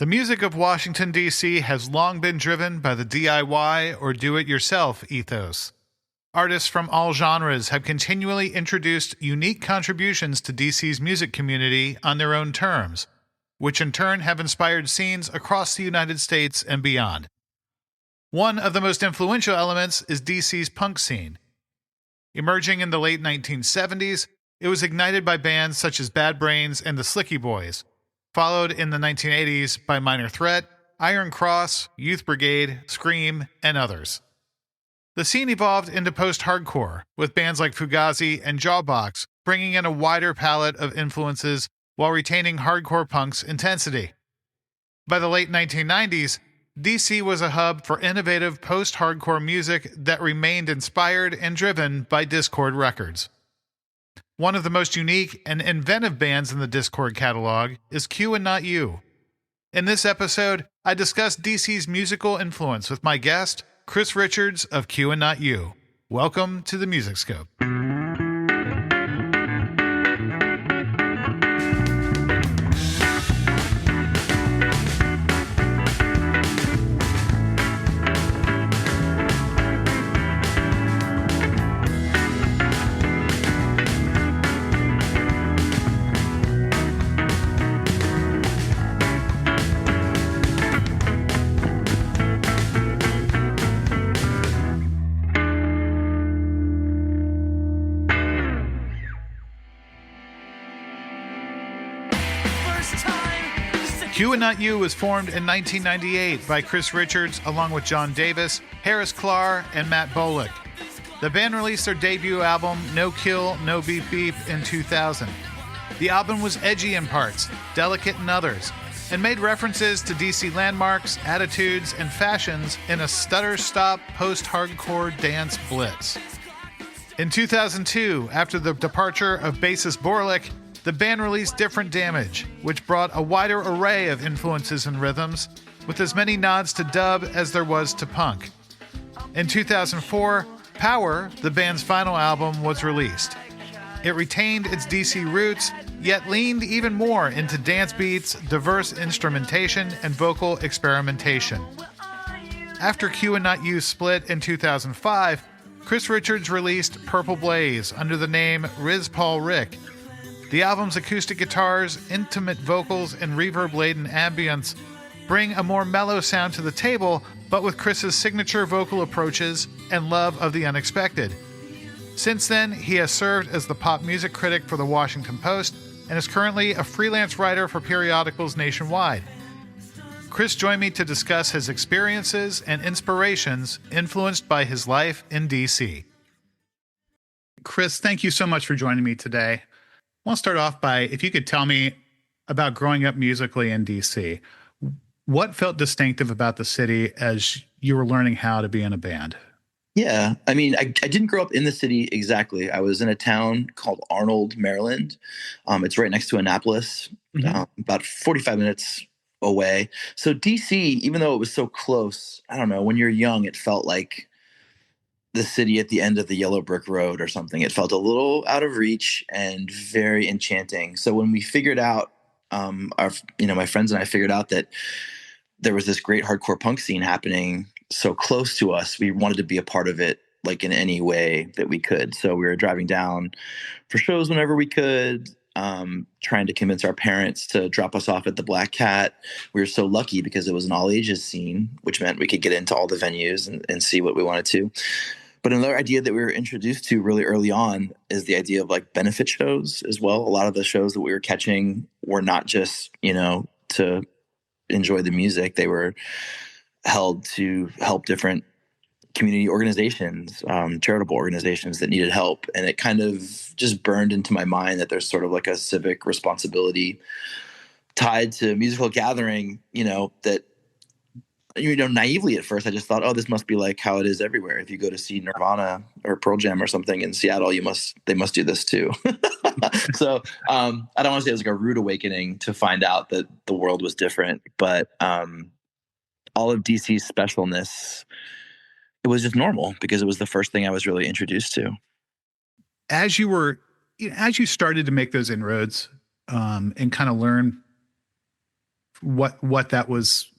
The music of Washington, D.C. has long been driven by the DIY or do-it-yourself ethos. Artists from all genres have continually introduced unique contributions to DC's music community on their own terms, which in turn have inspired scenes across the United States and beyond. One of the most influential elements is DC's punk scene. Emerging in the late 1970s, it was ignited by bands such as Bad Brains and the Slickee Boys, followed in the 1980s by Minor Threat, Iron Cross, Youth Brigade, Scream, and others. The scene evolved into post-hardcore, with bands like Fugazi and Jawbox bringing in a wider palette of influences while retaining hardcore punk's intensity. By the late 1990s, DC was a hub for innovative post-hardcore music that remained inspired and driven by Dischord Records. One of the most unique and inventive bands in the Dischord catalog is Q and Not You. In this episode, I discuss DC's musical influence with my guest, Chris Richards of Q and Not You. Welcome to the Music Scope. Q and Not You was formed in 1998 by Chris Richards along with John Davis, Harris Clark, and Matt Bolick. The band released their debut album, No Kill, No Beep Beep, in 2000. The album was edgy in parts, delicate in others, and made references to DC landmarks, attitudes, and fashions in a stutter-stop post-hardcore dance blitz. In 2002, after the departure of bassist Borlick, the band released Different Damage, which brought a wider array of influences and rhythms, with as many nods to dub as there was to punk. In 2004, Power, the band's final album, was released. It retained its DC roots, yet leaned even more into dance beats, diverse instrumentation, and vocal experimentation. After Q and Not You split in 2005, Chris Richards released Purple Blaze under the name Riz Paul Rick. The album's acoustic guitars, intimate vocals, and reverb-laden ambience bring a more mellow sound to the table, but with Chris's signature vocal approaches and love of the unexpected. Since then, he has served as the pop music critic for the Washington Post and is currently a freelance writer for periodicals nationwide. Chris joined me to discuss his experiences and inspirations influenced by his life in DC. Chris, thank you so much for joining me today. I want to start off by, if you could tell me about growing up musically in DC. What felt distinctive about the city as you were learning how to be in a band? Yeah, I mean, I didn't grow up in the city exactly. I was in a town called Arnold, Maryland. It's right next to Annapolis, about 45 minutes away. So DC, even though it was so close, I don't know, when you're young, it felt like the city at the end of the yellow brick road or something. It felt a little out of reach and very enchanting. So when we figured out, my friends and I figured out that there was this great hardcore punk scene happening so close to us, we wanted to be a part of it, like in any way that we could. So we were driving down for shows whenever we could, trying to convince our parents to drop us off at the Black Cat. We were so lucky because it was an all ages scene, which meant we could get into all the venues and see what we wanted to. But another idea that we were introduced to really early on is the idea of like benefit shows as well. A lot of the shows that we were catching were not just, to enjoy the music. They were held to help different community organizations, charitable organizations that needed help. And it kind of just burned into my mind that there's sort of like a civic responsibility tied to musical gathering, that naively at first, I just thought, oh, this must be like how it is everywhere. If you go to see Nirvana or Pearl Jam or something in Seattle, they must do this too. So I don't want to say it was like a rude awakening to find out that the world was different, but all of DC's specialness, it was just normal because it was the first thing I was really introduced to. As you started to make those inroads and kind of learn what that was,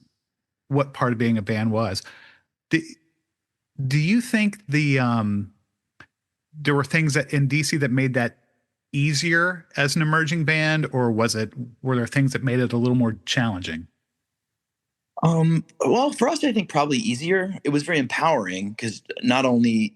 what part of being a band was. Do, do you think there were things that in DC that made that easier as an emerging band, or were there things that made it a little more challenging? Well, for us, I think probably easier. It was very empowering because not only,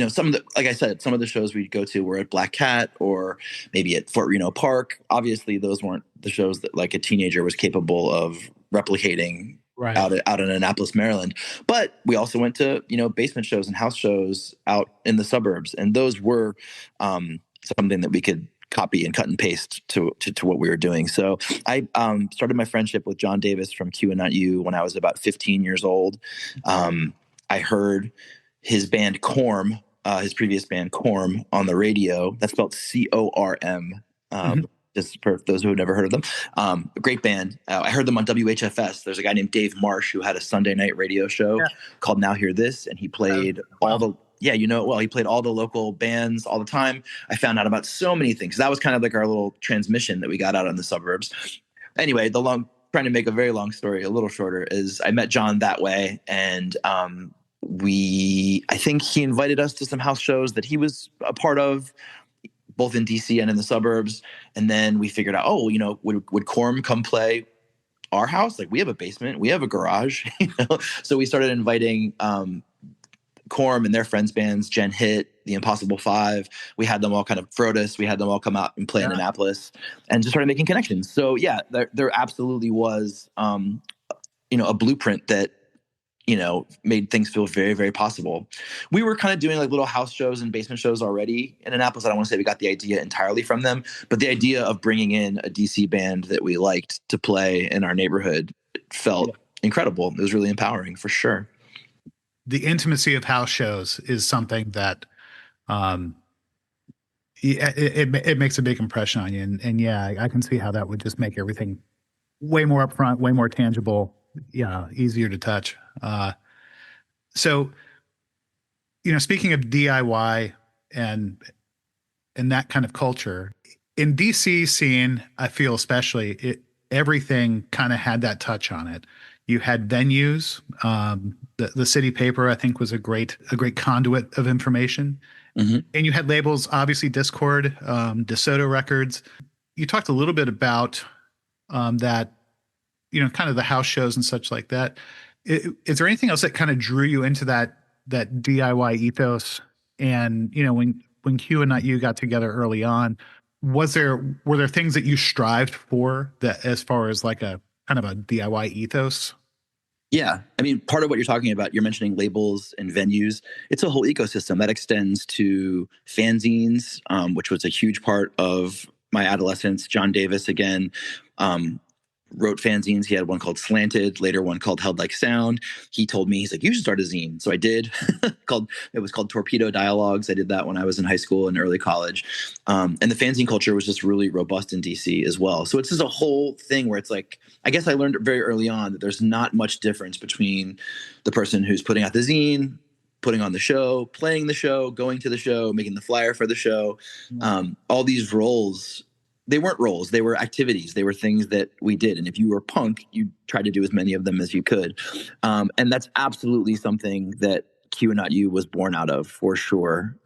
some of the, like I said, some of the shows we'd go to were at Black Cat or maybe at Fort Reno Park. Obviously, those weren't the shows that like a teenager was capable of replicating Right. out in Annapolis, Maryland. But we also went to, basement shows and house shows out in the suburbs. And those were something that we could copy and cut and paste to what we were doing. So I started my friendship with John Davis from Q and Not You when I was about 15 years old. I heard his band Corm, his previous band Corm, on the radio. That's spelled CORM. Just for those who have never heard of them. A great band. I heard them on WHFS. There's a guy named Dave Marsh who had a Sunday night radio show called Now Hear This, and he played all the he played all the local bands all the time. I found out about so many things. That was kind of like our little transmission that we got out in the suburbs. Anyway, trying to make a very long story a little shorter is I met John that way, and I think he invited us to some house shows that he was a part of, both in DC and in the suburbs. And then we figured out, would Corm come play our house? Like, we have a basement, we have a garage, So we started inviting Corm and their friends bands, Gen Hit, The Impossible Five. We had them all kind of Frodis. We had them all come out and play in Annapolis and just started making connections. So yeah, there absolutely was, a blueprint that, made things feel very, very possible. We were kind of doing like little house shows and basement shows already in Annapolis. I don't want to say we got the idea entirely from them, but the idea of bringing in a DC band that we liked to play in our neighborhood felt incredible. It was really empowering for sure. The intimacy of house shows is something that, it makes a big impression on you. And yeah, I can see how that would just make everything way more upfront, way more tangible. Yeah, easier to touch. So, speaking of DIY and that kind of culture in DC scene, I feel especially everything kind of had that touch on it. You had venues. The city paper, I think, was a great conduit of information. And you had labels, obviously Dischord, DeSoto Records. You talked a little bit about that, kind of the house shows and such like that. Is there anything else that kind of drew you into that DIY ethos? And, when Q and Not You got together early on, were there things that you strived for that as far as like a kind of a DIY ethos? Yeah. I mean, part of what you're talking about, you're mentioning labels and venues. It's a whole ecosystem that extends to fanzines, which was a huge part of my adolescence. John Davis, again, wrote fanzines. He had one called Slanted, later one called Held Like Sound. He told me, he's like, you should start a zine. So I did. It was called Torpedo Dialogues. I did that when I was in high school and early college. And the fanzine culture was just really robust in DC as well. So it's just a whole thing where it's like, I guess I learned very early on that there's not much difference between the person who's putting out the zine, putting on the show, playing the show, going to the show, making the flyer for the show. All these roles, they weren't roles. They were activities. They were things that we did. And if you were punk, you tried to do as many of them as you could. And that's absolutely something that Q and Not You was born out of, for sure.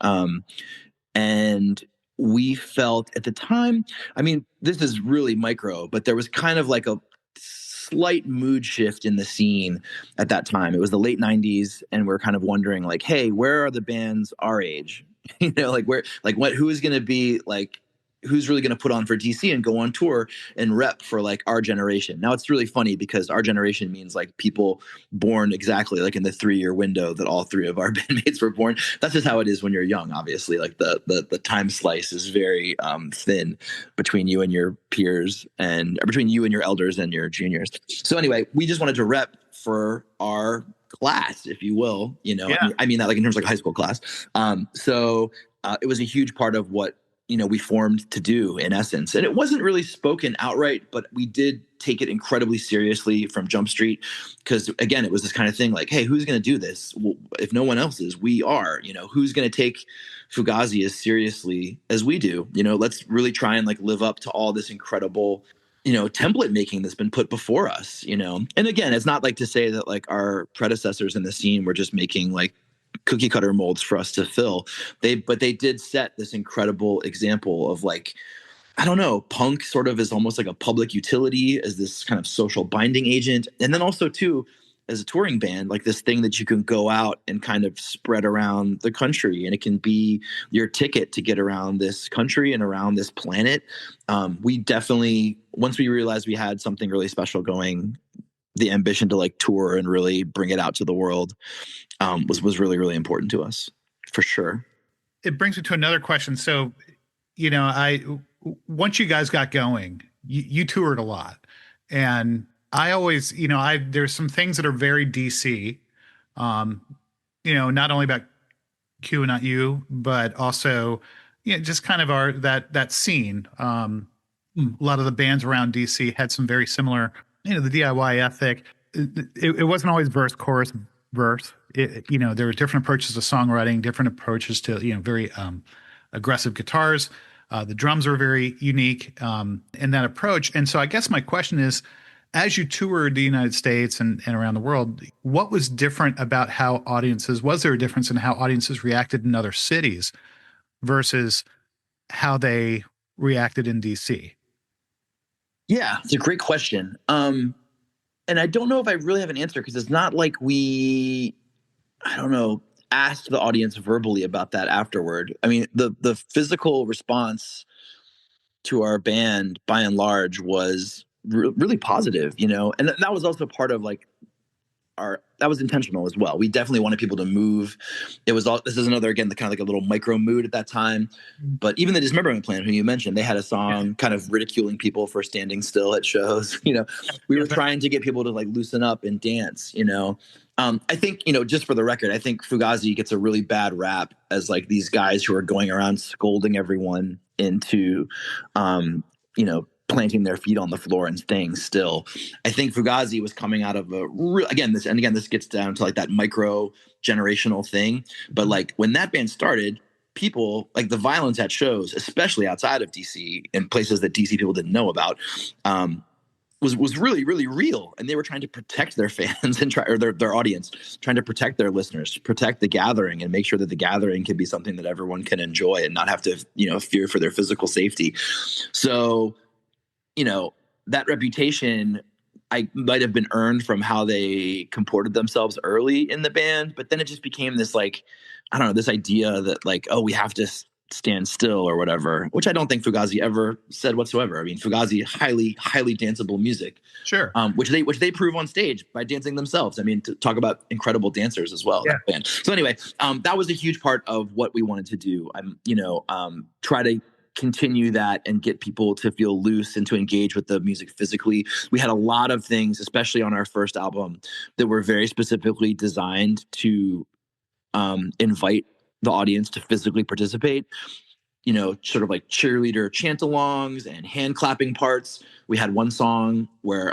And we felt at the time, I mean, this is really micro, but there was kind of like a slight mood shift in the scene at that time. It was the late 90s, and we're kind of wondering like, hey, where are the bands our age? Who's going to be like, who's really going to put on for DC and go on tour and rep for like our generation. Now it's really funny because our generation means like people born exactly like in the 3-year window that all three of our bandmates were born. That's just how it is when you're young. Obviously, like the time slice is very thin between you and your peers and between you and your elders and your juniors. So anyway, we just wanted to rep for our class, if you will, I mean that like in terms of like high school class. So it was a huge part of what, we formed to do in essence. And it wasn't really spoken outright, but we did take it incredibly seriously from Jump Street. Because again, it was this kind of thing like, hey, who's going to do this? Well, if no one else is, we are, who's going to take Fugazi as seriously as we do? Let's really try and like live up to all this incredible template making that's been put before us, and again, it's not like to say that like our predecessors in the scene were just making like cookie cutter molds for us to fill. But they did set this incredible example of like, I don't know, punk sort of is almost like a public utility as this kind of social binding agent. And then also too, as a touring band, like this thing that you can go out and kind of spread around the country, and it can be your ticket to get around this country and around this planet. We definitely, once we realized we had something really special going, the ambition to like tour and really bring it out to the world was really, really important to us, for sure. It brings me to another question. So, once you guys got going, you toured a lot, and I always, there's some things that are very DC, not only about Q and Not You, but also, just kind of that scene. A lot of the bands around DC had some very similar, the DIY ethic. It wasn't always verse, chorus, verse. There were different approaches to songwriting, different approaches to, very aggressive guitars. The drums were very unique in that approach. And so I guess my question is, as you toured the United States and around the world, what was different about how audiences, was there a difference in how audiences reacted in other cities versus how they reacted in DC? Yeah, it's a great question. And I don't know if I really have an answer, because it's not like I don't know, asked the audience verbally about that afterward. I mean, the physical response to our band by and large was really positive, and that was also part of like that was intentional as well. We definitely wanted people to move. This is another, again, the kind of like a little micro mood at that time. But even the Dismemberment Plan, who you mentioned, they had a song kind of ridiculing people for standing still at shows. We were trying to get people to like loosen up and dance, I think, just for the record, I think Fugazi gets a really bad rap as like these guys who are going around scolding everyone into, planting their feet on the floor and staying still. I think Fugazi was coming out of this gets down to like that micro generational thing. But like when that band started, people, like the violence at shows, especially outside of DC in places that DC people didn't know about, was really, really real. And they were trying to protect their fans and their audience, trying to protect their listeners, protect the gathering, and make sure that the gathering can be something that everyone can enjoy and not have to, fear for their physical safety. So, that reputation I might have been earned from how they comported themselves early in the band, but then it just became this like, I don't know, this idea that like, oh, we have to stand still or whatever, which I don't think Fugazi ever said whatsoever. I mean, Fugazi, highly, highly danceable music, sure, which they prove on stage by dancing themselves. I mean, to talk about incredible dancers as well. Yeah. That band. So anyway, that was a huge part of what we wanted to do. Try to continue that and get people to feel loose and to engage with the music physically. We had a lot of things, especially on our first album, that were very specifically designed to invite the audience to physically participate, sort of like cheerleader chant-alongs and hand clapping parts. We had one song where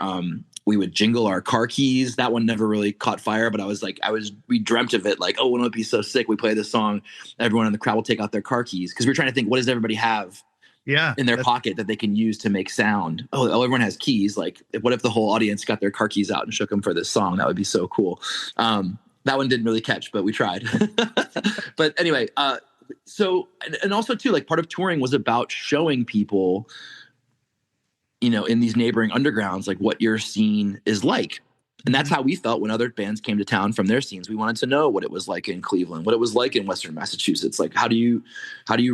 we would jingle our car keys. That one never really caught fire, but we dreamt of it. Like, oh, wouldn't it be so sick? We play this song, everyone in the crowd will take out their car keys. Cause we're trying to think, what does everybody have in their pocket that they can use to make sound? Oh, everyone has keys. Like, what if the whole audience got their car keys out and shook them for this song? That would be so cool. That one didn't really catch, but we tried. But anyway, so, and also too, like part of touring was about showing people, in these neighboring undergrounds, like what your scene is like. And that's how we felt when other bands came to town from their scenes. We wanted to know what it was like in Cleveland, what it was like in Western Massachusetts. Like, how do you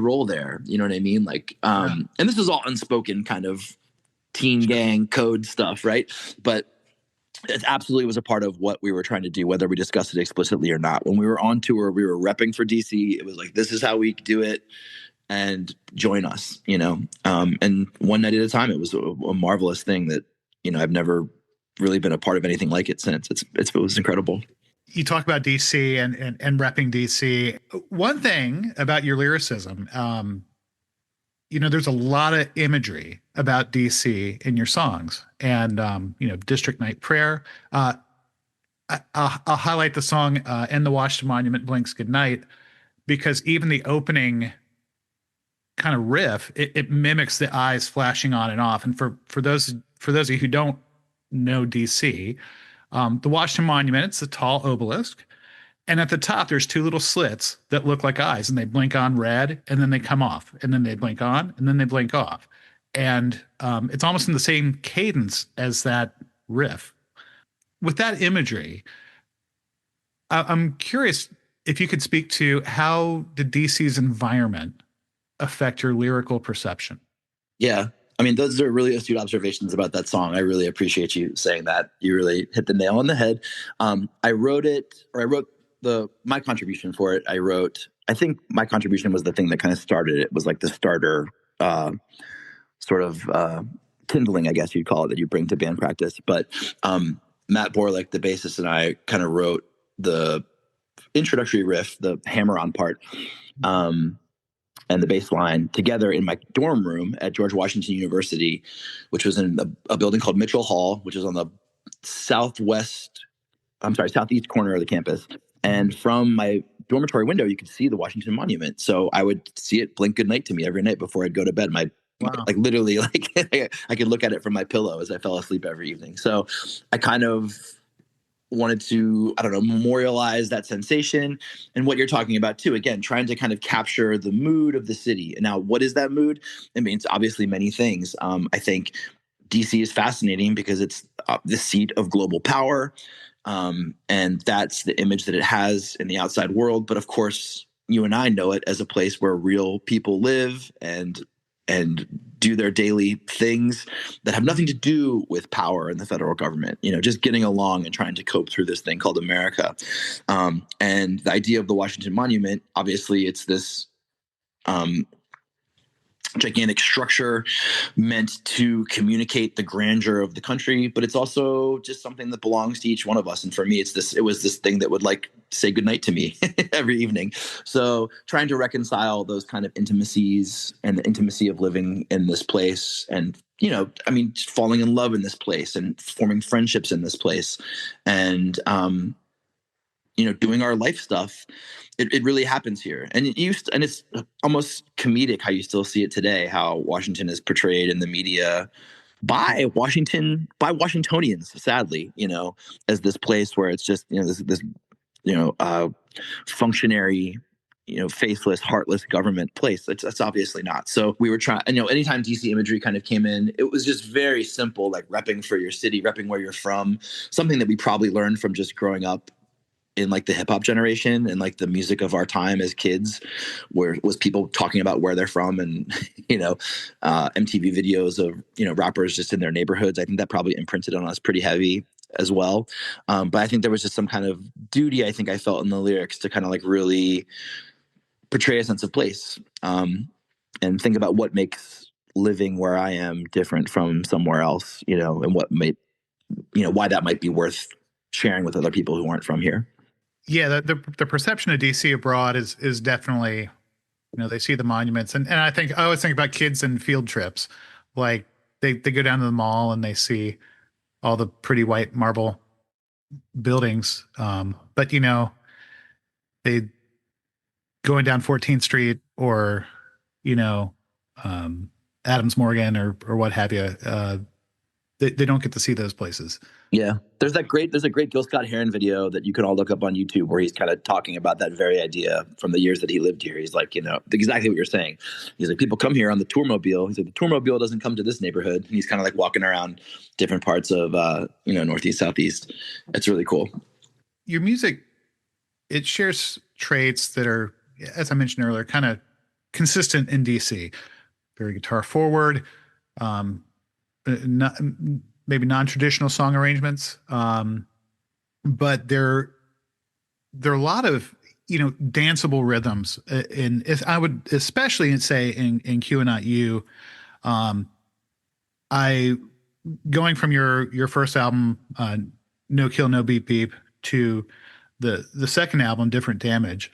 roll there? You know what I mean? Like, and this is all unspoken kind of teen gang code stuff, right? But it absolutely was a part of what we were trying to do, whether we discussed it explicitly or not. When we were on tour, we were repping for DC. It was like, this is how we do it, and join us, and one night at a time. It was a marvelous thing that, I've never really been a part of anything like it since. It was incredible. You talk about DC and repping DC. One thing about your lyricism, there's a lot of imagery about DC in your songs, and District Night Prayer. I'll highlight the song "And the Washington Monument Blinks Goodnight," because even the opening kind of riff, it mimics the eyes flashing on and off. And for those of you who don't know DC, the Washington Monument, it's a tall obelisk. And at the top, there's two little slits that look like eyes, and they blink on red, and then they come off, and then they blink on, and then they blink off. And it's almost in the same cadence as that riff. With that imagery, I'm curious if you could speak to how did DC's environment affect your lyrical perception? Yeah. I mean, those are really astute observations about that song. I really appreciate you saying that. You really hit the nail on the head. I wrote my contribution for it. I think my contribution was the thing that kind of started it. It was like the starter sort of kindling, I guess you'd call it, that you bring to band practice. But Matt Borlick, the bassist, and I kind of wrote the introductory riff, the hammer-on part, and the bass line together in my dorm room at George Washington University, which was in a building called Mitchell Hall, which is on the southeast corner of the campus. And from my dormitory window, you could see the Washington Monument. So I would see it blink goodnight to me every night before I'd go to bed. Like literally, like I could look at it from my pillow as I fell asleep every evening. So I kind of wanted to, I don't know, memorialize that sensation and what you're talking about too. Again, trying to kind of capture the mood of the city. And now, what is that mood? It means obviously many things. I think DC is fascinating because it's the seat of global power. And that's the image that it has in the outside world. But of course, you and I know it as a place where real people live and do their daily things that have nothing to do with power and the federal government, just getting along and trying to cope through this thing called America. And the idea of the Washington Monument, obviously it's this gigantic structure meant to communicate the grandeur of the country, but it's also just something that belongs to each one of us. And for me, it was this thing that would like say goodnight to me every evening. So trying to reconcile those kind of intimacies and the intimacy of living in this place and, falling in love in this place and forming friendships in this place and, doing our life stuff. It really happens here. And it's almost comedic how you still see it today, how Washington is portrayed in the media by Washingtonians, sadly, as this place where it's just, this functionary, faithless, heartless government place. That's obviously not. So we were trying, anytime DC imagery kind of came in, it was just very simple, like repping for your city, repping where you're from, something that we probably learned from just growing up in like the hip hop generation and like the music of our time as kids, where was people talking about where they're from and, MTV videos of, rappers just in their neighborhoods. I think that probably imprinted on us pretty heavy as well. But I think there was just some kind of duty I think I felt in the lyrics to kind of like really portray a sense of place and think about what makes living where I am different from somewhere else, and what why that might be worth sharing with other people who aren't from here. Yeah, the perception of DC abroad is definitely, they see the monuments. And I always think about kids and field trips. Like they go down to the mall and they see all the pretty white marble buildings. But they going down 14th Street or, Adams Morgan or what have you, they don't get to see those places. Yeah. There's a great Gil Scott-Heron video that you can all look up on YouTube where he's kind of talking about that very idea from the years that he lived here. He's like, exactly what you're saying. He's like, people come here on the tourmobile. He's like, the tourmobile doesn't come to this neighborhood. And he's kind of like walking around different parts of, Northeast, Southeast. It's really cool. Your music, it shares traits that are, as I mentioned earlier, kind of consistent in DC. Very guitar forward, maybe non-traditional song arrangements, but there are a lot of danceable rhythms. I would especially say in Q and Not You, I going from your first album, No Kill No Beep Beep, to the second album, Different Damage.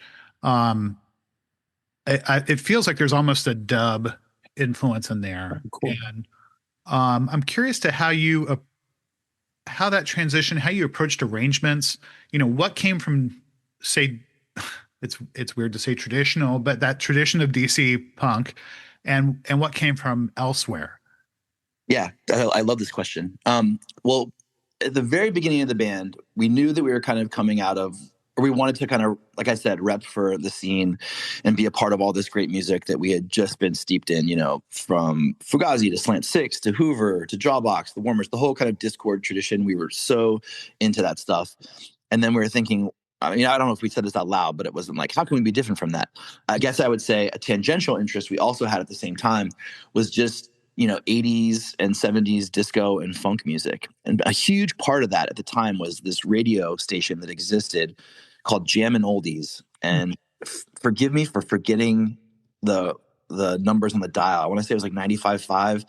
It feels like there's almost a dub influence in there. Cool. And I'm curious to how that transition, how you approached arrangements, what came from, say, it's weird to say traditional, but that tradition of DC punk, and what came from elsewhere? Yeah, I love this question. Well, at the very beginning of the band, we knew that we were kind of coming out of, or we wanted to kind of, like I said, rep for the scene and be a part of all this great music that we had just been steeped in, from Fugazi to Slant Six to Hoover to Jawbox, the Warmers, the whole kind of Dischord tradition. We were so into that stuff. And then we were thinking, I mean, I don't know if we said this out loud, but it wasn't like, how can we be different from that? I guess I would say a tangential interest we also had at the same time was just 80s and 70s disco and funk music. And a huge part of that at the time was this radio station that existed called Jammin' Oldies. And forgive me for forgetting the numbers on the dial. I want to say it was like 95.5.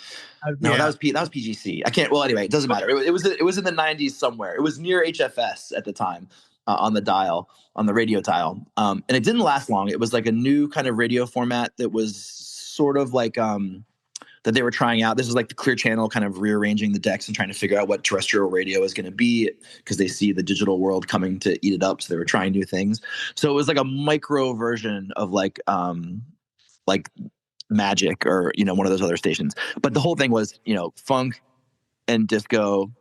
No, Yeah. that was PGC. I can't. Well, anyway, it doesn't matter. It was in the 90s somewhere. It was near HFS at the time on the dial, on the radio dial. And it didn't last long. It was like a new kind of radio format that was sort of like that they were trying out. This is like the Clear Channel kind of rearranging the decks and trying to figure out what terrestrial radio is going to be because they see the digital world coming to eat it up. So they were trying new things. So it was like a micro version of like Magic or, one of those other stations. But the whole thing was, funk and disco,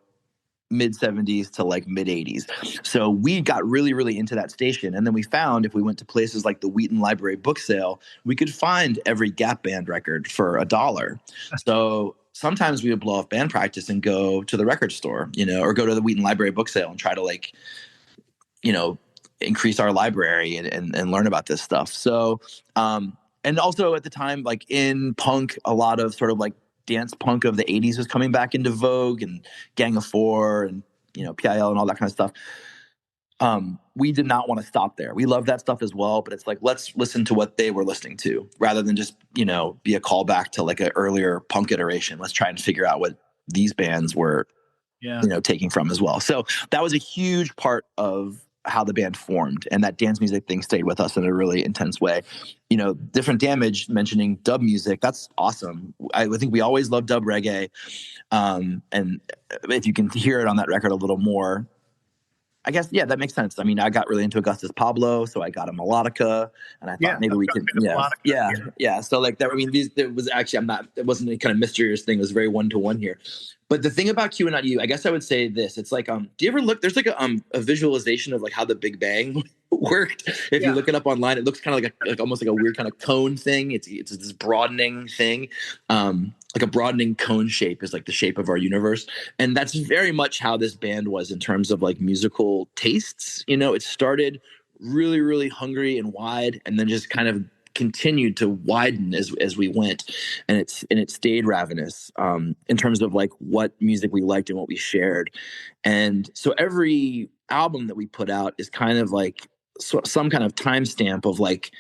mid 70s to like mid 80s. So we got really, really into that station. And then we found if we went to places like the Wheaton Library book sale, we could find every Gap Band record for $1. So sometimes we would blow off band practice and go to the record store, or go to the Wheaton Library book sale and try to increase our library and learn about this stuff. So, and also at the time, like in punk, a lot of sort of like dance punk of the 80s was coming back into vogue, and Gang of Four and PIL and all that kind of stuff. We did not want to stop there. We love that stuff as well, but it's like, let's listen to what they were listening to rather than just be a callback to like an earlier punk iteration. Let's try and figure out what these bands were taking from as well. So that was a huge part of how the band formed, and that dance music thing stayed with us in a really intense way. Different Damage mentioning dub music. That's awesome. I think we always loved dub reggae. And if you can hear it on that record a little more, I guess, yeah, that makit sense. I mean, I got really into Augustus Pablo, so I got a melodica, and I thought maybe we could, yeah. So like that, I mean, it was actually, it wasn't any kind of mysterious thing. It was very one-to-one here. But the thing about Q and Not You, I guess I would say this. It's like, do you ever look, there's like a visualization of like how the Big Bang worked. If you look it up online, it looks kind of like almost like a weird kind of cone thing. It's this broadening thing. Like a broadening cone shape is like the shape of our universe. And that's very much how this band was in terms of like musical tastes. It started really, really hungry and wide, and then just kind of continued to widen as we went, and it stayed ravenous in terms of like what music we liked and what we shared. And so every album that we put out is kind of like some kind of timestamp of like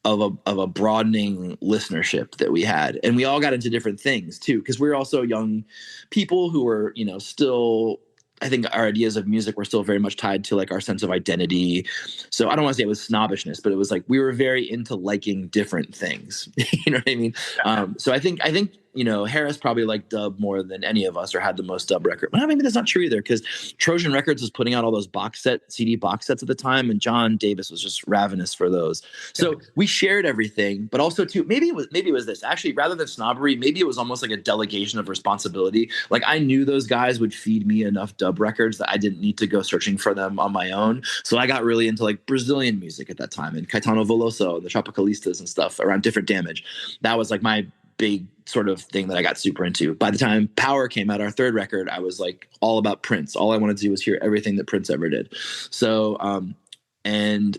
of a broadening listenership that we had. And we all got into different things too, because we were also young people who were still, I think our ideas of music were still very much tied to like our sense of identity. So I don't want to say it was snobbishness, but it was like we were very into liking different things. You know what I mean? So I think Harris probably liked dub more than any of us, or had the most dub record. Well, maybe that's not true either, because Trojan Records was putting out all those CD box sets at the time, and John Davis was just ravenous for those. So we shared everything, but also too, maybe it was this. Actually, rather than snobbery, maybe it was almost like a delegation of responsibility. Like I knew those guys would feed me enough dub records that I didn't need to go searching for them on my own. So I got really into like Brazilian music at that time, and Caetano Veloso, the Tropicalistas and stuff around Different Damage. That was like my big sort of thing that I got super into. By the time Power came out, our third record, I was like all about Prince. All I wanted to do was hear everything that Prince ever did. So, and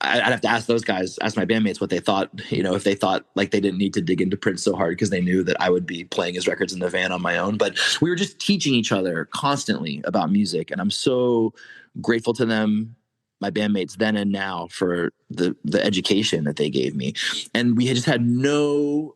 I'd have to ask those guys, ask my bandmates what they thought, if they thought like they didn't need to dig into Prince so hard because they knew that I would be playing his records in the van on my own. But we were just teaching each other constantly about music. And I'm so grateful to them, my bandmates then and now, for the education that they gave me. And we had just had no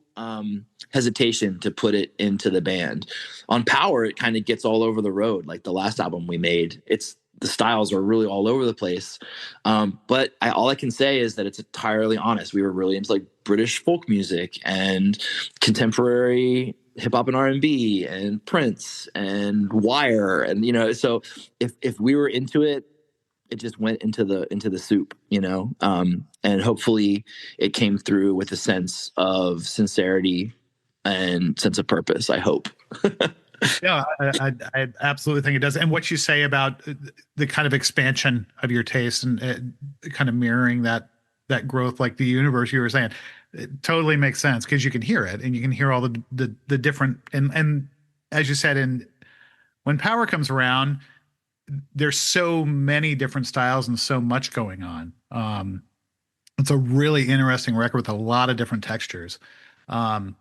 hesitation to put it into the band. On Power, it kind of gets all over the road. Like the last album we made, the styles are really all over the place. But all I can say is that it's entirely honest. We were really into like British folk music and contemporary hip hop and R&B and Prince and Wire. And, so if we were into it, it just went into the soup, and hopefully it came through with a sense of sincerity and sense of purpose, I hope. Yeah, I absolutely think it does. And what you say about the kind of expansion of your taste and kind of mirroring that growth, like the universe you were saying, it totally makes sense because you can hear it and you can hear all the different and as you said, in when power comes around, there's so many different styles and so much going on. It's a really interesting record with a lot of different textures. And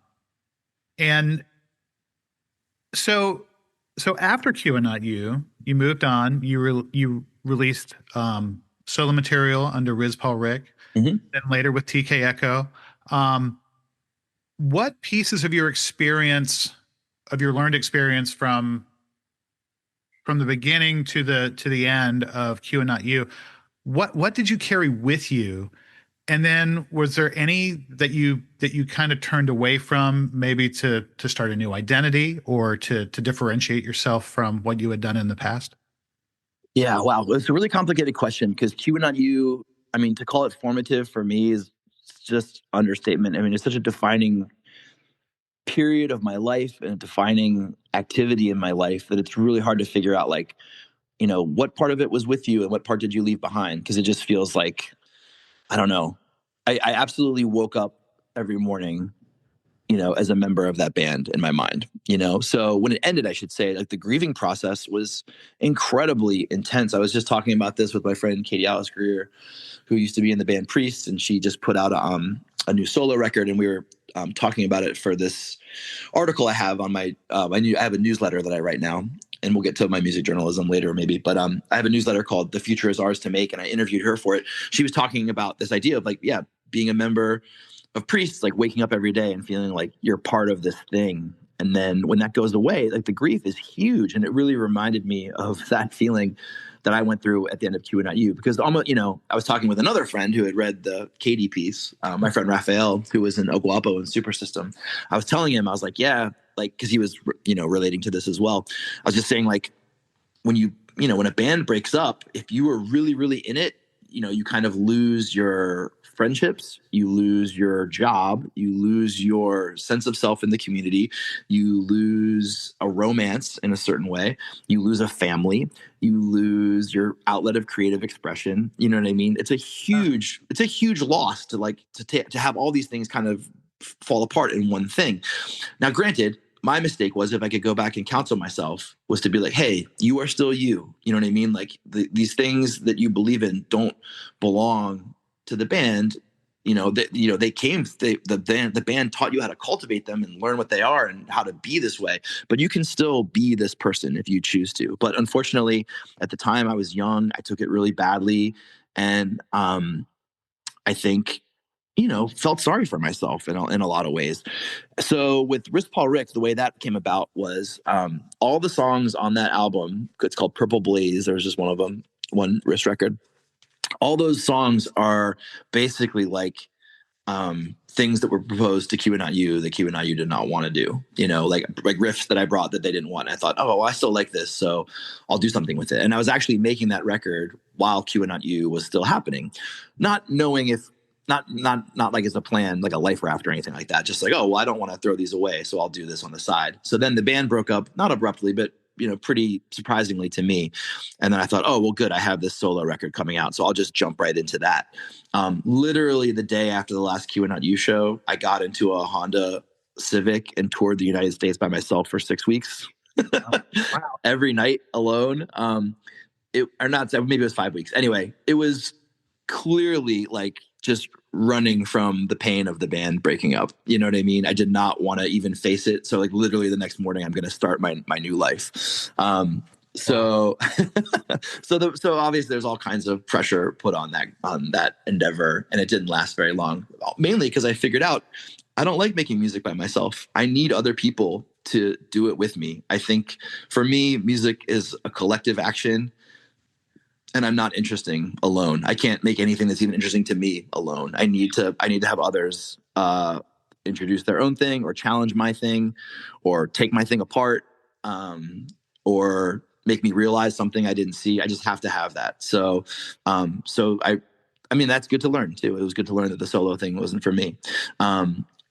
so after Q and Not You, you moved on. You released solo material under Riz Paul Rick, then later with TK Echo. What pieces of your experience, of your learned experience from the beginning to the end of Q and Not You, what did you carry with you? And then was there any that you kind of turned away from, maybe to start a new identity or to differentiate yourself from what you had done in the past? Yeah, wow. It's a really complicated question because Q and Not You, I mean, to call it formative for me is just understatement. I mean, it's such a defining period of my life and a defining activity in my life that it's really hard to figure out, like, what part of it was with you and what part did you leave behind? Because it just feels like, I don't know. I absolutely woke up every morning, as a member of that band in my mind, So when it ended, I should say, like, the grieving process was incredibly intense. I was just talking about this with my friend Katie Alice Greer, who used to be in the band Priest, and she just put out a new solo record, and we were talking about it for this article I have on my I have a newsletter that I write now, and we'll get to my music journalism later maybe, but I have a newsletter called The Future Is Ours to Make, and I interviewed her for it. She was talking about this idea of, like, yeah, being a member of Priests, like waking up every day and feeling like you're part of this thing. And then when that goes away, like, the grief is huge. And it really reminded me of that feeling that I went through at the end of Q and Not You, because almost, I was talking with another friend who had read the Katie piece, my friend Raphael, who was in Oguapo and Super System. I was telling him, I was like, yeah, like, cause he was, relating to this as well. I was just saying, like, when when a band breaks up, if you were really, really in it, you kind of lose your friendships, you lose your job, you lose your sense of self in the community, you lose a romance in a certain way, you lose a family, you lose your outlet of creative expression. You know what I mean? It's a huge loss to have all these things kind of fall apart in one thing. Now, granted, my mistake was, if I could go back and counsel myself, was to be like, hey, you are still you. You know what I mean? Like, these things that you believe in don't belong to the band. The band taught you how to cultivate them and learn what they are and how to be this way. But you can still be this person if you choose to. But unfortunately, at the time I was young, I took it really badly. And I think, felt sorry for myself in a lot of ways. So with Riz Paul Rick, the way that came about was all the songs on that album, it's called Purple Blaze, there was just one of them, one Riz record. All those songs are basically like things that were proposed to Q and Not You that Q and Not You did not want to do, like riffs that I brought that they didn't want. And I thought, oh, well, I still like this, so I'll do something with it. And I was actually making that record while Q and Not You was still happening, not knowing if, not like it's a plan, like a life raft or anything like that. Just like, oh, well, I don't want to throw these away, so I'll do this on the side. So then the band broke up, not abruptly, but pretty surprisingly to me. And then I thought, oh, well, good, I have this solo record coming out, so I'll just jump right into that. Literally the day after the last Q and Not You show, I got into a Honda Civic and toured the United States by myself for 6 weeks. Wow. Every night alone. Maybe it was 5 weeks. Anyway, it was clearly like just running from the pain of the band breaking up. You know what I mean? I did not want to even face it. So, like, literally the next morning, I'm going to start my new life. So obviously there's all kinds of pressure put on that endeavor, and it didn't last very long, mainly because I figured out I don't like making music by myself. I need other people to do it with me. I think for me, music is a collective action. And I'm not interesting alone. I can't make anything that's even interesting to me alone. I need to have others introduce their own thing, or challenge my thing, or take my thing apart, or make me realize something I didn't see. I just have to have that. So, I mean, that's good to learn too. It was good to learn that the solo thing wasn't for me.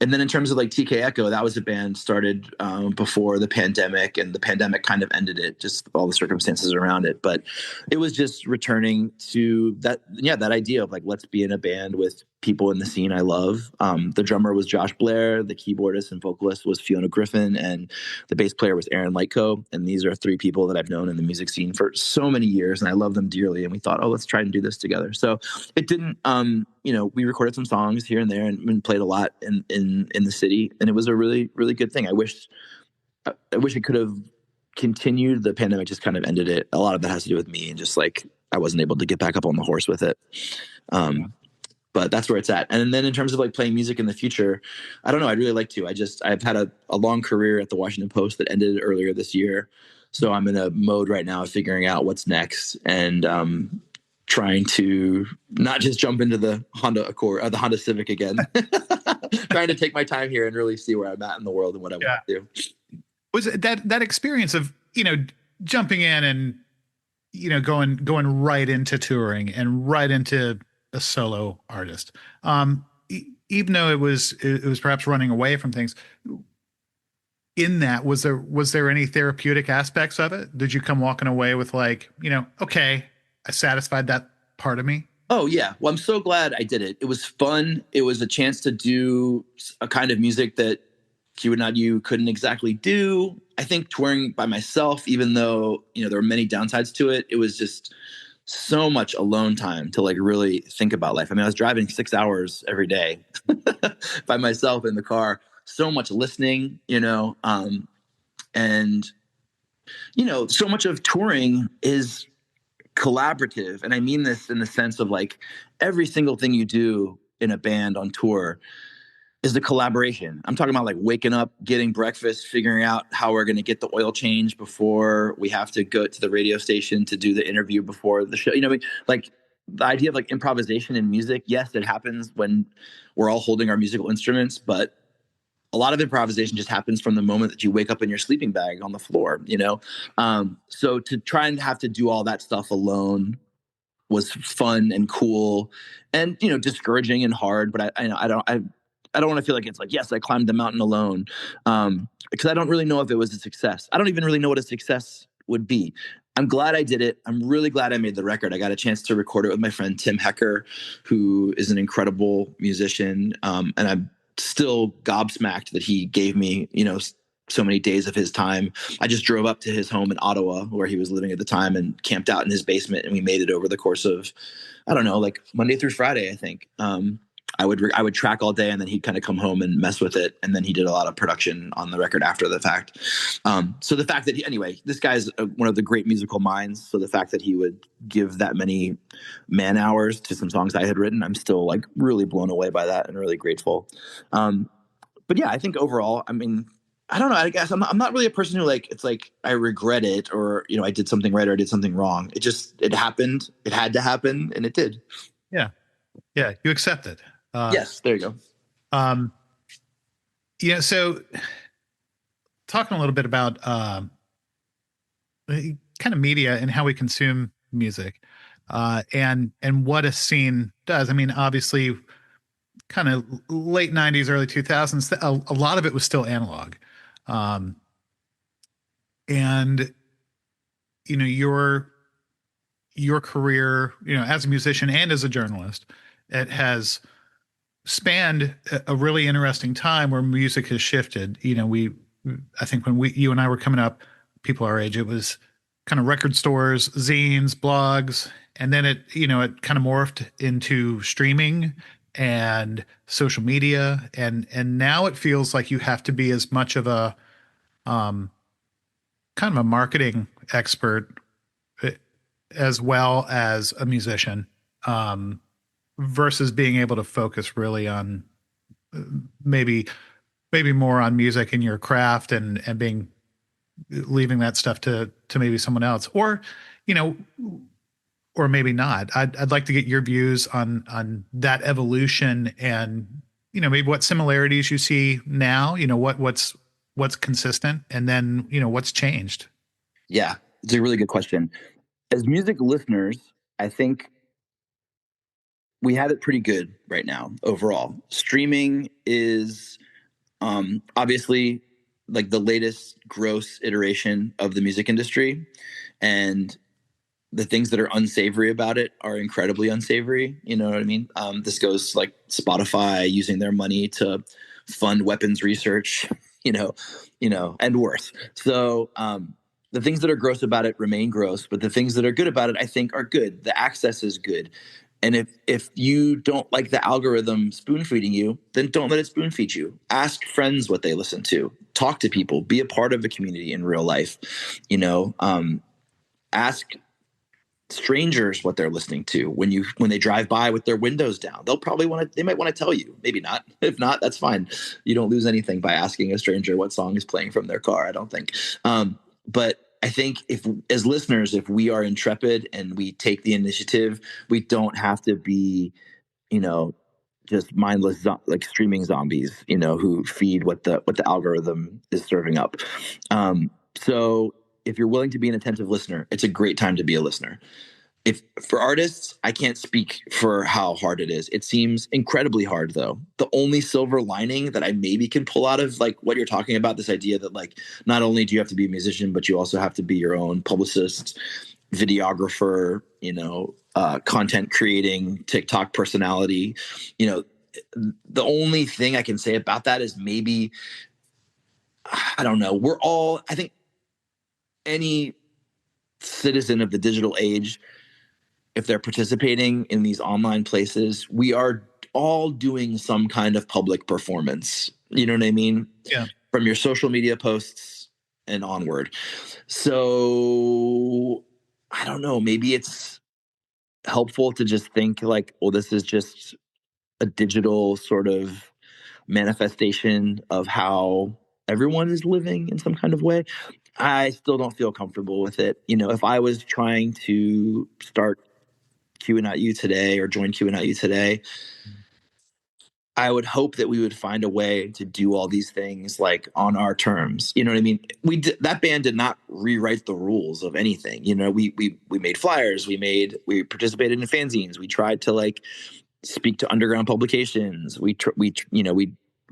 And then in terms of like TK Echo, that was a band started before the pandemic, and the pandemic kind of ended it, just all the circumstances around it. But it was just returning to that idea of like, let's be in a band with people in the scene I love. The drummer was Josh Blair, the keyboardist and vocalist was Fiona Griffin, and the bass player was Aaron Lightco. And these are three people that I've known in the music scene for so many years, and I love them dearly. And we thought, oh, let's try and do this together. So it didn't, we recorded some songs here and there and played a lot in the city, and it was a really, really good thing. I wish it could have continued. The pandemic just kind of ended it. A lot of that has to do with me, and just like I wasn't able to get back up on the horse with it. But that's where it's at. And then in terms of like playing music in the future, I don't know. I'd really like to. I've had a long career at the Washington Post that ended earlier this year. So I'm in a mode right now of figuring out what's next, and trying to not just jump into the Honda Accord or the Honda Civic again, trying to take my time here and really see where I'm at in the world and what I want to do. Was it that experience of, jumping in and, going right into touring and right into a solo artist, even though it was perhaps running away from things in that, was there any therapeutic aspects of it? Did you come walking away with like, okay, I satisfied that part of me? Oh yeah. Well, I'm so glad I did it. It was fun. It was a chance to do a kind of music that you couldn't exactly do. I think touring by myself, even though, there were many downsides to it, it was just so much alone time to like really think about life. I mean, I was driving 6 hours every day by myself in the car, so much listening, and so much of touring is collaborative. And I mean this in the sense of like every single thing you do in a band on tour is the collaboration. I'm talking about like waking up, getting breakfast, figuring out how we're going to get the oil change before we have to go to the radio station to do the interview before the show. Like the idea of like improvisation in music. Yes, it happens when we're all holding our musical instruments, but a lot of improvisation just happens from the moment that you wake up in your sleeping bag on the floor, So to try and have to do all that stuff alone was fun and cool and, discouraging and hard, but I don't want to feel like it's like, yes, I climbed the mountain alone. Because I don't really know if it was a success. I don't even really know what a success would be. I'm glad I did it. I'm really glad I made the record. I got a chance to record it with my friend Tim Hecker, who is an incredible musician. And I'm still gobsmacked that he gave me, so many days of his time. I just drove up to his home in Ottawa where he was living at the time and camped out in his basement. And we made it over the course of, I don't know, like Monday through Friday, I think. I would track all day, and then he'd kind of come home and mess with it. And then he did a lot of production on the record after the fact. So the fact that this guy's one of the great musical minds. So the fact that he would give that many man hours to some songs I had written, I'm still like really blown away by that and really grateful. But yeah, I think overall, I mean, I don't know. I guess I'm not really a person who like, it's like I regret it or, I did something right or I did something wrong. It happened. It had to happen, and it did. Yeah. Yeah. You accept it. Yes, there you go. So talking a little bit about kind of media and how we consume music, and what a scene does. I mean, obviously, kind of late 90s, early 2000s, a lot of it was still analog. And your career, as a musician and as a journalist, it has spanned a really interesting time where music has shifted. I think when you and I were coming up, people our age, it was kind of record stores, zines, blogs, and then it kind of morphed into streaming and social media, and now it feels like you have to be as much of a kind of a marketing expert as well as a musician. Versus being able to focus really on maybe more on music and your craft and leaving that stuff to maybe someone else, or maybe not. I'd like to get your views on that evolution and maybe what similarities you see now, what's consistent, and then what's changed. Yeah. it's a really good question. As music listeners, I think we have it pretty good right now overall. Streaming is obviously like the latest gross iteration of the music industry, and the things that are unsavory about it are incredibly unsavory. You know what I mean? This goes like Spotify using their money to fund weapons research, and worse. So the things that are gross about it remain gross, but the things that are good about it, I think, are good. The access is good. And if you don't like the algorithm spoon feeding you, then don't let it spoon feed you. Ask friends what they listen to. Talk to people. Be a part of a community in real life. Ask strangers what they're listening to when they drive by with their windows down. They might want to tell you. Maybe not. If not, that's fine. You don't lose anything by asking a stranger what song is playing from their car, I don't think. But I think if as listeners, if we are intrepid and we take the initiative, we don't have to be, just mindless like streaming zombies, who feed what the algorithm is serving up. So if you're willing to be an attentive listener, it's a great time to be a listener. If for artists, I can't speak for how hard it is. It seems incredibly hard, though. The only silver lining that I maybe can pull out of like what you're talking about, this idea that like not only do you have to be a musician, but you also have to be your own publicist, videographer, content creating, TikTok personality. The only thing I can say about that is maybe, I don't know. I think any citizen of the digital age, if they're participating in these online places, we are all doing some kind of public performance. You know what I mean? Yeah. From your social media posts and onward. So I don't know. Maybe it's helpful to just think like, well, this is just a digital sort of manifestation of how everyone is living in some kind of way. I still don't feel comfortable with it. If I was trying to start Q&U today or join Q&U today, I would hope that we would find a way to do all these things like on our terms. You know what I mean? That band did not rewrite the rules of anything. We made flyers, we participated in fanzines, we tried to like speak to underground publications. We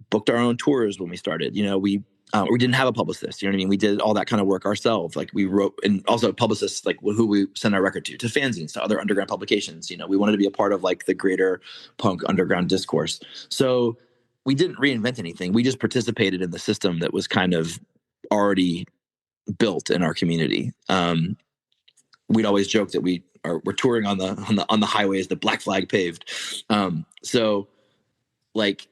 booked our own tours when we started. We didn't have a publicist. You know what I mean? We did all that kind of work ourselves. Like we wrote, and also publicists, like who we sent our record to fanzines, to other underground publications. We wanted to be a part of like the greater punk underground discourse. So we didn't reinvent anything. We just participated in the system that was kind of already built in our community. We'd always joke that we're touring on the highways that Black Flag paved. So like,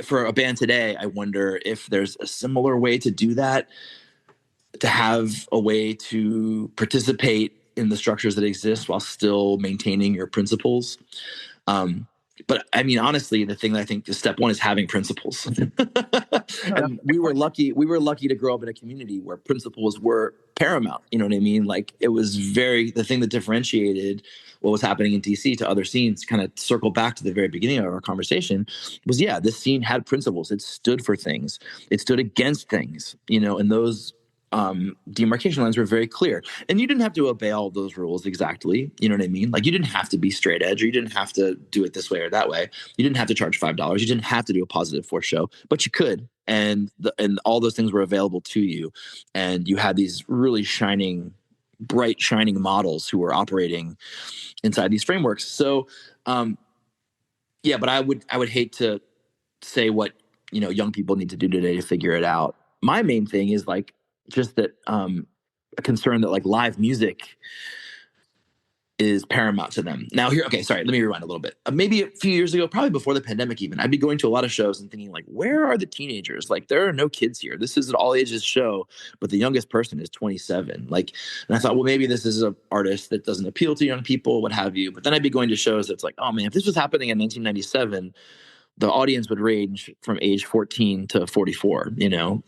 for a band today, I wonder if there's a similar way to do that, to have a way to participate in the structures that exist while still maintaining your principles. But I mean, honestly, the thing that I think is step one is having principles. And we were lucky to grow up in a community where principles were paramount. You know what I mean? Like it was the thing that differentiated what was happening in DC to other scenes, kind of circle back to the very beginning of our conversation, was this scene had principles. It stood for things. It stood against things, and those demarcation lines were very clear. And you didn't have to obey all of those rules exactly. You know what I mean? Like you didn't have to be straight edge, or you didn't have to do it this way or that way. You didn't have to charge $5. You didn't have to do a positive force show, but you could. And all those things were available to you. And you had these really bright shining models who were operating inside these frameworks. So, but I would hate to say what, young people need to do today to figure it out. My main thing is like, just that a concern that like live music is paramount to them. Now let me rewind a little bit. Maybe a few years ago, probably before the pandemic even, I'd be going to a lot of shows and thinking like, where are the teenagers? Like there are no kids here. This is an all ages show, but the youngest person is 27. Like, and I thought, well, maybe this is an artist that doesn't appeal to young people, what have you. But then I'd be going to shows that's like, oh man, if this was happening in 1997, the audience would range from age 14 to 44,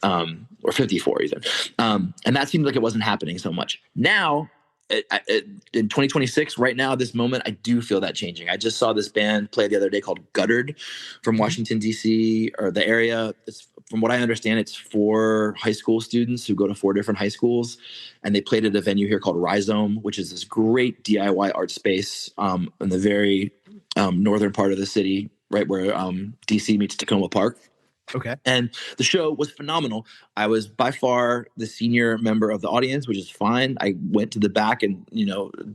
or 54 even. And that seemed like it wasn't happening so much. Now, in 2026, right now, this moment, I do feel that changing. I just saw this band play the other day called Guttered from Washington, D.C., or the area. It's from what I understand, it's 4 high school students who go to 4 different high schools, and they played at a venue here called Rhizome, which is this great DIY art space in the very northern part of the city, right where DC meets Tacoma Park. Okay. And the show was phenomenal. I was by far the senior member of the audience, which is fine. I went to the back and,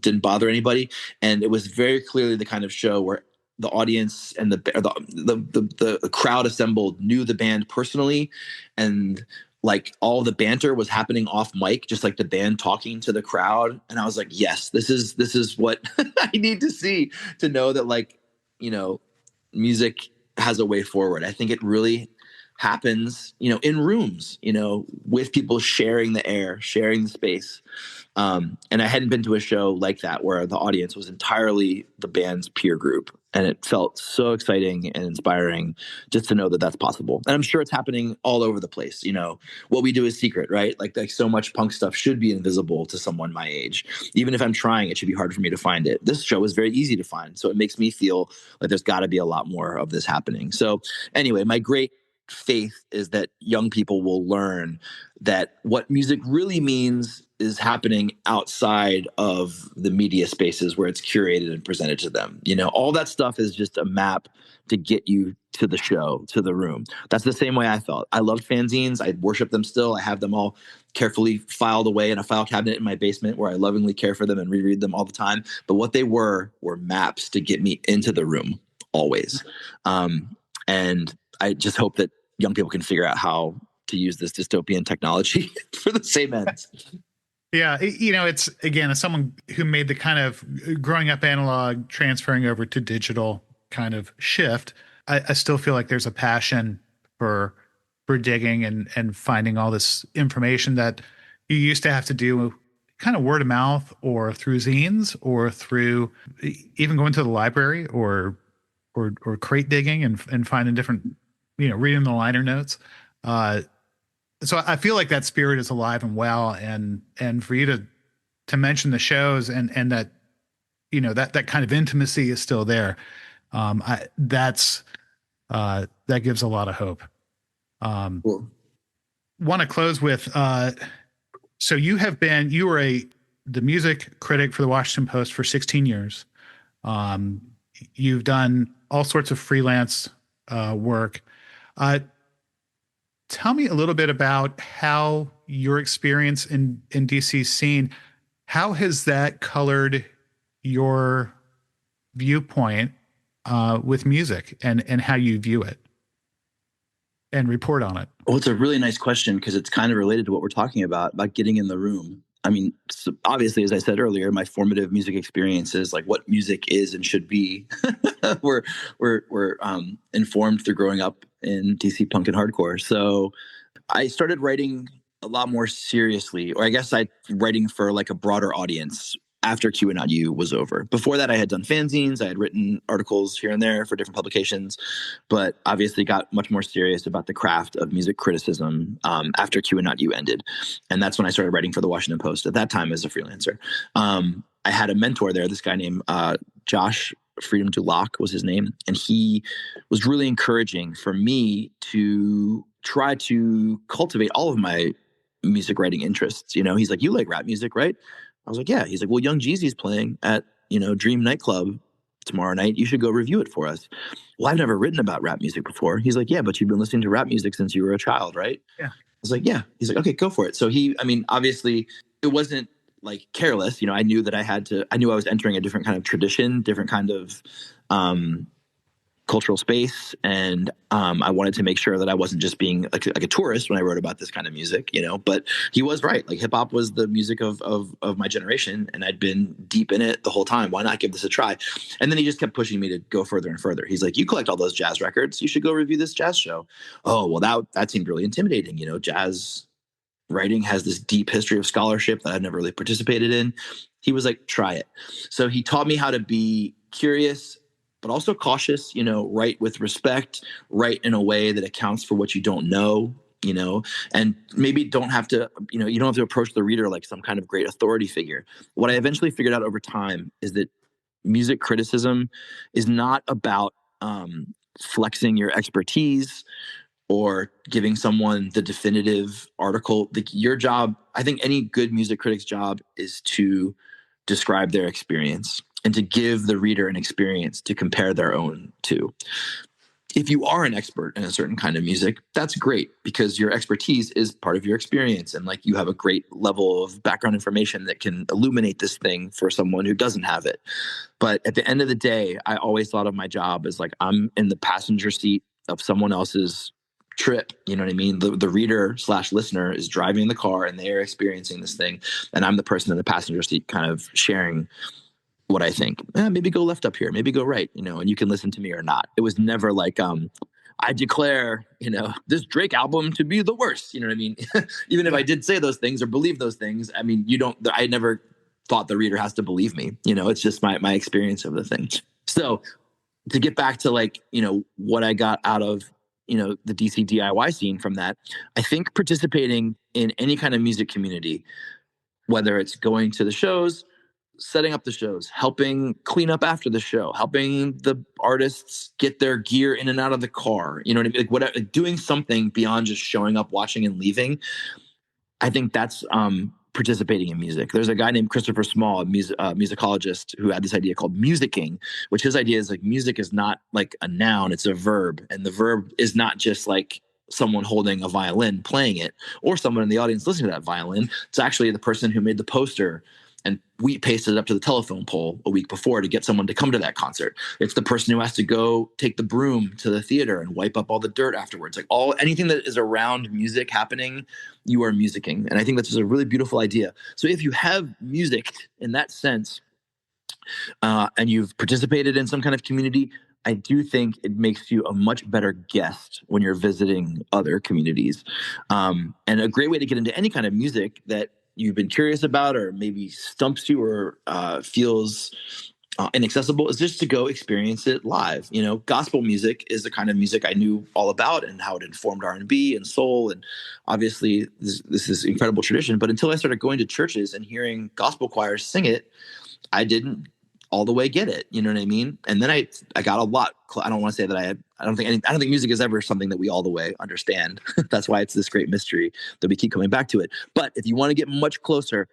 didn't bother anybody. And it was very clearly the kind of show where the audience and the crowd assembled knew the band personally. And like all the banter was happening off mic, just like the band talking to the crowd. And I was like, yes, this is what I need to see to know that, like, music has a way forward. I think it really happens, in rooms, with people sharing the air, sharing the space. And I hadn't been to a show like that where the audience was entirely the band's peer group. And it felt so exciting and inspiring just to know that that's possible. And I'm sure it's happening all over the place. What we do is secret, right? Like so much punk stuff should be invisible to someone my age. Even if I'm trying, it should be hard for me to find it. This show is very easy to find. So it makes me feel like there's got to be a lot more of this happening. So anyway, my great faith is that young people will learn that what music really means is happening outside of the media spaces where it's curated and presented to them. All that stuff is just a map to get you to the show, to the room. That's the same way I felt. I loved fanzines. I worship them still. I have them all carefully filed away in a file cabinet in my basement where I lovingly care for them and reread them all the time. But what they were maps to get me into the room always. And I just hope that young people can figure out how to use this dystopian technology for the same ends. Yeah. It's, again, as someone who made the kind of growing up analog, transferring over to digital kind of shift, I still feel like there's a passion for digging and finding all this information that you used to have to do kind of word of mouth or through zines or through even going to the library or crate digging and finding different, reading the liner notes. So I feel like that spirit is alive and well, and for you to mention the shows and that, that kind of intimacy is still there. That gives a lot of hope. Cool. Want to close with, so you were the music critic for the Washington Post for 16 years. You've done all sorts of freelance work. Tell me a little bit about how your experience in DC scene, how has that colored your viewpoint with music and how you view it and report on it? Well, it's a really nice question because it's kind of related to what we're talking about getting in the room. I mean, so obviously, as I said earlier, my formative music experiences, like what music is and should be, were informed through growing up in DC punk and hardcore. So I started writing a lot more seriously, or I guess writing for like a broader audience after Q and Not You was over. Before that, I had done fanzines. I had written articles here and there for different publications, but obviously got much more serious about the craft of music criticism after Q and Not You ended. And that's when I started writing for the Washington Post, at that time as a freelancer. I had a mentor there, this guy named Josh Freedom to Lock was his name. And he was really encouraging for me to try to cultivate all of my music writing interests. He's like, you like rap music, right? I was like, yeah. He's like, well, Young Jeezy's playing at, Dream Nightclub tomorrow night. You should go review it for us. Well, I've never written about rap music before. He's like, yeah, but you've been listening to rap music since you were a child, right? Yeah. I was like, yeah. He's like, okay, go for it. So obviously it wasn't like careless. I knew that I knew I was entering a different kind of tradition, different kind of cultural space. And I wanted to make sure that I wasn't just being like a tourist when I wrote about this kind of music, but he was right. Like hip hop was the music of my generation, and I'd been deep in it the whole time. Why not give this a try? And then he just kept pushing me to go further and further. He's like, you collect all those jazz records. You should go review this jazz show. Oh, well, that seemed really intimidating. Jazz writing has this deep history of scholarship that I've never really participated in. He was like, try it. So he taught me how to be curious, but also cautious, write with respect, write in a way that accounts for what you don't know, and maybe don't have to, you don't have to approach the reader like some kind of great authority figure. What I eventually figured out over time is that music criticism is not about flexing your expertise or giving someone the definitive article. Like, your job, I think any good music critic's job, is to describe their experience and to give the reader an experience to compare their own to. If you are an expert in a certain kind of music, that's great, because your expertise is part of your experience, and like, you have a great level of background information that can illuminate this thing for someone who doesn't have it. But at the end of the day, I always thought of my job as like, I'm in the passenger seat of someone else's trip. You know what I mean? The reader / listener is driving the car and they are experiencing this thing, and I'm the person in the passenger seat kind of sharing what I think. Maybe go left up here, maybe go right, and you can listen to me or not. It was never like, I declare, this Drake album to be the worst. You know what I mean? Even if I did say those things or believe those things, I mean, I never thought the reader has to believe me. It's just my experience of the thing. So to get back to like, what I got out of, the DC DIY scene from that, I think participating in any kind of music community, whether it's going to the shows, setting up the shows, helping clean up after the show, helping the artists get their gear in and out of the car, you know what I mean? Like, whatever, doing something beyond just showing up, watching, and leaving. I think that's participating in music. There's a guy named Christopher Small, a musicologist, who had this idea called musicking, which his idea is like, music is not like a noun, it's a verb. And the verb is not just like someone holding a violin playing it, or someone in the audience listening to that violin. It's actually the person who made the poster and we pasted it up to the telephone pole a week before to get someone to come to that concert. It's the person who has to go take the broom to the theater and wipe up all the dirt afterwards. Like, anything that is around music happening, you are musicking. And I think that's just a really beautiful idea. So if you have music in that sense, and you've participated in some kind of community, I do think it makes you a much better guest when you're visiting other communities. And a great way to get into any kind of music that you've been curious about, or maybe stumps you, or feels inaccessible, is just to go experience it live. Gospel music is the kind of music I knew all about and how it informed R&B and soul. And obviously this is incredible tradition. But until I started going to churches and hearing gospel choirs sing it, I didn't all the way get it. You know what I mean? And then I got a lot. I don't want to say that I don't think music is ever something that we all the way understand. That's why it's this great mystery that we keep coming back to it. But if you want to get much closer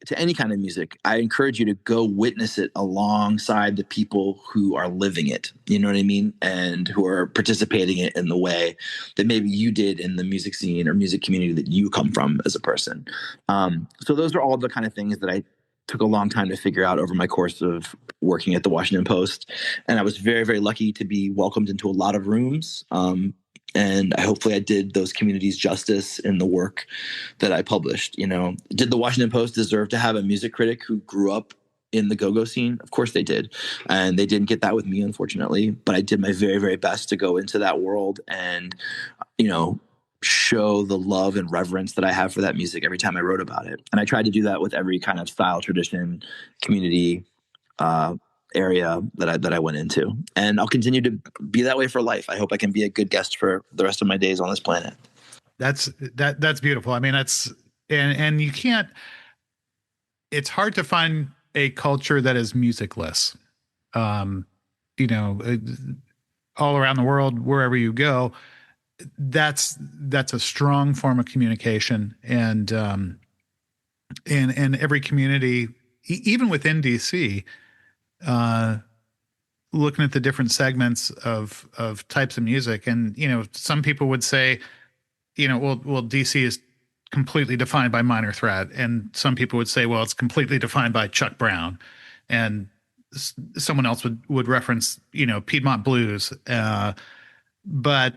to any kind of music, I encourage you to go witness it alongside the people who are living it. You know what I mean? And who are participating in it in the way that maybe you did in the music scene or music community that you come from as a person. So those are all the kind of things that I took a long time to figure out over my course of working at the Washington Post. And I was very, very lucky to be welcomed into a lot of rooms. And hopefully I did those communities justice in the work that I published. Did the Washington Post deserve to have a music critic who grew up in the go-go scene? Of course they did. And they didn't get that with me, unfortunately. But I did my very, very best to go into that world and, show the love and reverence that I have for that music every time I wrote about it. And I tried to do that with every kind of style, tradition, community, area that I went into. And I'll continue to be that way for life. I hope I can be a good guest for the rest of my days on this planet. That's beautiful. I mean, and you can't, it's hard to find a culture that is musicless. All around the world, wherever you go, that's a strong form of communication. And in every community, even within DC, looking at the different segments of types of music, and some people would say, well, DC is completely defined by Minor Threat, and some people would say, well, it's completely defined by Chuck Brown, and someone else would reference Piedmont Blues, but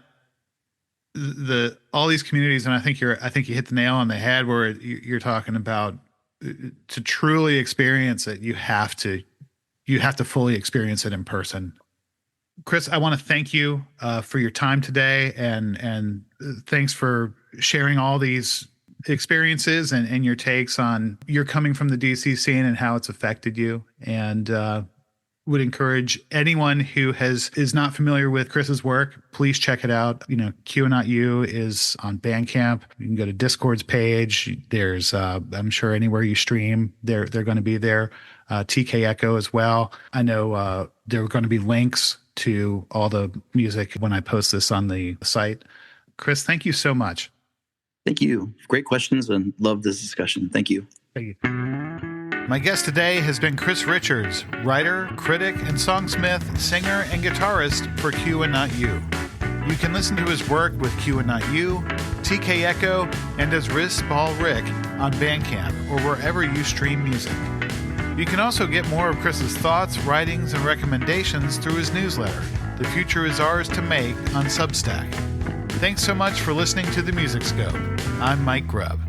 all these communities, and I think you hit the nail on the head where you're talking about, to truly experience it, you have to fully experience it in person. Chris, I want to thank you for your time today, and thanks for sharing all these experiences and your takes on your coming from the DC scene and how it's affected you. And would encourage anyone who is not familiar with Chris's work, please check it out. Q Not You is on Bandcamp. You can go to Discord's page. There's I'm sure anywhere you stream, they're going to be there. TK Echo as well. I know there are going to be links to all the music when I post this on the site. Chris, thank you so much. Thank you. Great questions and love this discussion. Thank you. Thank you. My guest today has been Chris Richards, writer, critic, and songsmith, singer, and guitarist for Q and Not You. You can listen to his work with Q and Not You, TK Echo, and as Riz Ball Rick on Bandcamp or wherever you stream music. You can also get more of Chris's thoughts, writings, and recommendations through his newsletter, The Future Is Ours to Make, on Substack. Thanks so much for listening to The Music Scope. I'm Mike Grubb.